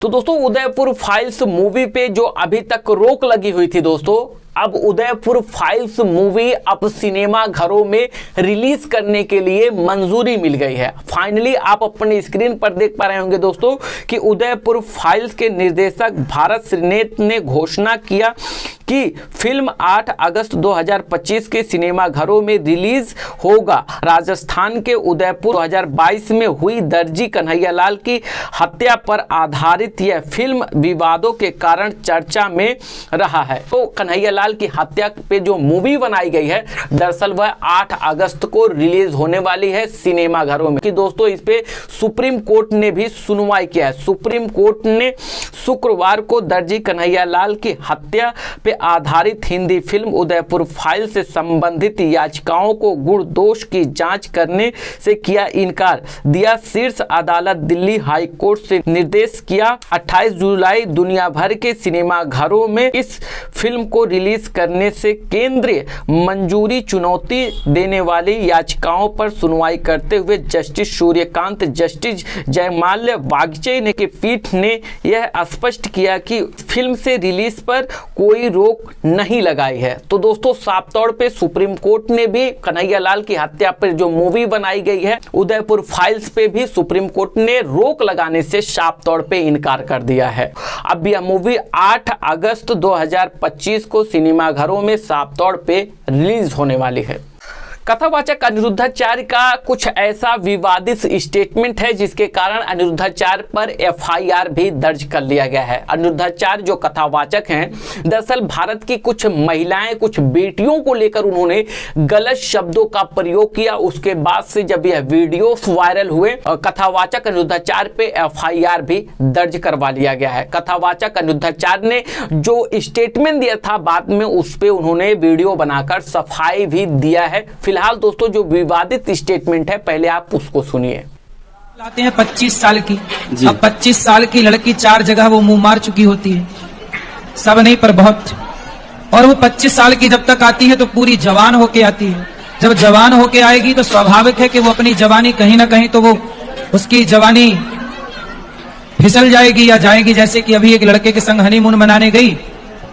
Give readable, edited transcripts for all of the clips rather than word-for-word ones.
तो दोस्तों Udaipur files movie पे जो अभी तक रोक लगी हुई थी दोस्तों, अब उदयपुर फाइल्स मूवी अब सिनेमा घरों में रिलीज करने के लिए मंजूरी मिल गई है। फाइनली आप अपने स्क्रीन पर देख पा रहे होंगे दोस्तों कि उदयपुर फाइल्स के निर्देशक भारत श्रीनेत ने घोषणा किया कि फिल्म 8 अगस्त 2025 के सिनेमा घरों में रिलीज होगा। राजस्थान के उदयपुर 2022 में हुई दर्जी कन्हैयालाल की हत्या पर आधारित यह फिल्म विवादों के कारण चर्चा में रहा है। तो कन्हैयालाल की हत्या पे जो मूवी बनाई गई है दरअसल वह 8 अगस्त को रिलीज होने वाली है सिनेमा घरों में। कि दोस्तों इस पे सुप्रीम कोर्ट ने भी सुनवाई किया है। सुप्रीम कोर्ट ने शुक्रवार को दर्जी कन्हैयालाल की हत्या पे आधारित हिंदी फिल्म उदयपुर फाइल से संबंधित याचिकाओं को गुण दोष की जांच करने से किया इनकार दिया। शीर्ष अदालत दिल्ली हाई कोर्ट से निर्देश किया 28 जुलाई दुनिया भर के सिनेमा घरों में इस फिल्म को रिलीज करने से केंद्रीय मंजूरी चुनौती देने वाली याचिकाओं पर सुनवाई करते हुए जस्टिस सूर्यकांत, जस्टिस जयमाल्य बागचे ने की पीठ ने यह स्पष्ट किया कि फिल्म से रिलीज पर कोई रोक नहीं लगाई है। तो दोस्तों साफ तौर पे सुप्रीम कोर्ट ने भी कन्हैयालाल की हत्या पर जो मूवी बनाई गई है उदयपुर फाइल्स पे भी सुप्रीम कोर्ट ने रोक लगाने से साफ तौर पे इनकार कर दिया है। अब यह मूवी 8 अगस्त 2025 को सिनेमा घरों में साफ तौर पे रिलीज होने वाली है। कथावाचक अनिरुद्धाचार्य का कुछ ऐसा विवादित स्टेटमेंट है जिसके कारण अनिरुद्धाचार्य पर एफआईआर भी दर्ज कर लिया गया है। अनिरुद्धाचार्य जो कथावाचक हैं दरअसल भारत की कुछ महिलाएं, कुछ बेटियों को लेकर उन्होंने गलत शब्दों का प्रयोग किया। उसके बाद से जब यह वीडियो वायरल हुए कथावाचक अनिरुद्धाचार्य पे एफआईआर भी दर्ज करवा लिया गया है। कथावाचक अनिरुद्धाचार्य ने जो स्टेटमेंट दिया था बाद में उस पर उन्होंने वीडियो बनाकर सफाई भी दिया है। फिलहाल दोस्तों जो विवादित स्टेटमेंट है पहले आप उसको सुनिए। लाते हैं 25 साल की, अब 25 साल की लड़की 4 जगह वो मुंह मार चुकी होती है, सब नहीं पर बहुत। और वो 25 साल की जब तक आती है तो पूरी जवान होके आती है। जब जवान होके आएगी तो स्वाभाविक है कि वो अपनी जवानी कहीं ना कहीं तो वो उसकी जवानी फिसल जाएगी या जाएगी। जैसे कि अभी एक लड़के के संग हनीमून मनाने गई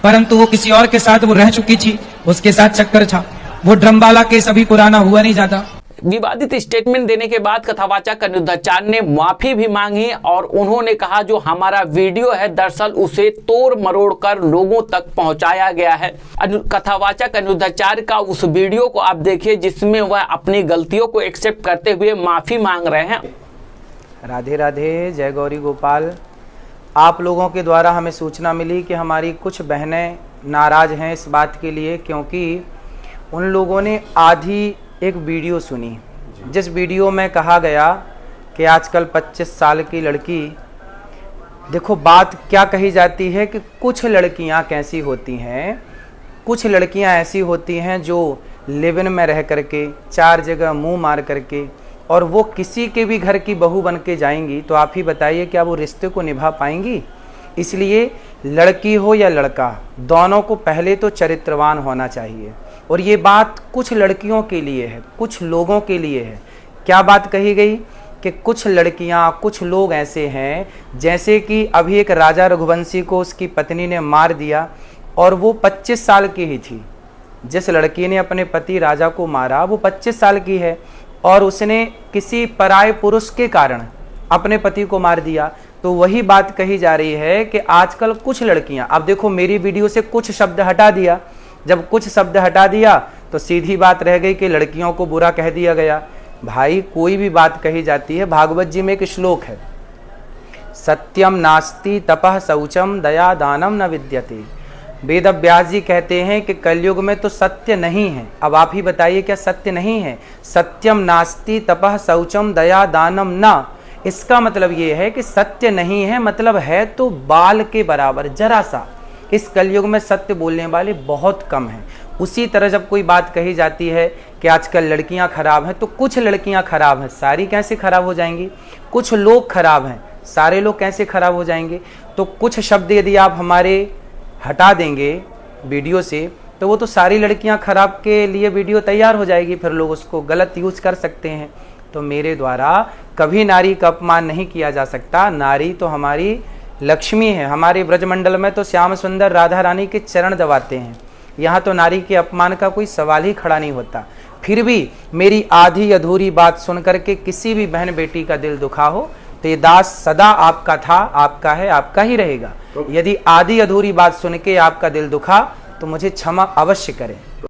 परंतु वो किसी और के साथ वो रह चुकी थी, उसके साथ चक्कर था। वो ड्रमवाला केस अभी पुराना हुआ नहीं ज्यादा। विवादित स्टेटमेंट देने के बाद कथावाचक अनिरुद्धाचार्य ने माफी भी मांगी और उन्होंने कहा जो हमारा वीडियो है दरअसल उसे तोड़ मरोड़ कर लोगों तक पहुंचाया गया है। कथावाचक अनिरुद्धाचार्य का उस वीडियो को आप देखिए जिसमें वह अपनी गलतियों को एक्सेप्ट करते हुए माफी मांग रहे हैं। राधे राधे, जय गौरी गोपाल। आप लोगों के द्वारा हमें सूचना मिली कि हमारी कुछ बहनें नाराज हैं इस बात के लिए क्योंकि उन लोगों ने आधी एक वीडियो सुनी जिस वीडियो में कहा गया कि आजकल 25 साल की लड़की, देखो बात क्या कही जाती है कि कुछ लड़कियां कैसी होती हैं, कुछ लड़कियां ऐसी होती हैं जो लिव इन में रह करके 4 जगह मुंह मार करके और वो किसी के भी घर की बहू बन के जाएंगी। तो आप ही बताइए क्या वो रिश्ते को निभा पाएंगी? इसलिए लड़की हो या लड़का दोनों को पहले तो चरित्रवान होना चाहिए। और ये बात कुछ लड़कियों के लिए है, कुछ लोगों के लिए है। क्या बात कही गई कि कुछ लड़कियां, कुछ लोग ऐसे हैं जैसे कि अभी एक राजा रघुवंशी को उसकी पत्नी ने मार दिया और वो 25 साल की ही थी। जिस लड़की ने अपने पति राजा को मारा वो 25 साल की है और उसने किसी पराये पुरुष के कारण अपने पति को मार दिया। तो वही बात कही जा रही है कि आजकल कुछ लड़कियां, अब देखो मेरी वीडियो से कुछ शब्द हटा दिया, जब कुछ शब्द हटा दिया तो सीधी बात रह गई कि लड़कियों को बुरा कह दिया गया। भाई कोई भी बात कही जाती है, भागवत जी में एक श्लोक है, सत्यम नास्ति तपः शौचम दया दानम न विद्यते। वेद व्यास जी कहते हैं कि कलयुग में तो सत्य नहीं है। अब आप ही बताइए क्या सत्य नहीं है? सत्यम नास्ति तपः शौचम दया दानम न, इसका मतलब ये है कि सत्य नहीं है, मतलब है तो बाल के बराबर, जरा सा। इस कलयुग में सत्य बोलने वाले बहुत कम हैं। उसी तरह जब कोई बात कही जाती है कि आजकल लड़कियां खराब हैं तो कुछ लड़कियां खराब हैं, सारी कैसे खराब हो जाएंगी? कुछ लोग खराब हैं, सारे लोग कैसे खराब हो जाएंगे? तो कुछ शब्द यदि आप हमारे हटा देंगे वीडियो से तो वो तो सारी लड़कियां खराब के लिए वीडियो तैयार हो जाएगी, फिर लोग उसको गलत यूज कर सकते हैं। तो मेरे द्वारा कभी नारी का अपमान नहीं किया जा सकता। नारी तो हमारी लक्ष्मी है। हमारे ब्रजमंडल में तो श्याम सुंदर राधा रानी के चरण दबाते हैं, यहाँ तो नारी के अपमान का कोई सवाल ही खड़ा नहीं होता। फिर भी मेरी आधी अधूरी बात सुन करके किसी भी बहन बेटी का दिल दुखा हो तो ये दास सदा आपका था, आपका है, आपका ही रहेगा। यदि आधी अधूरी बात सुन के आपका दिल दुखा तो मुझे क्षमा अवश्य करें।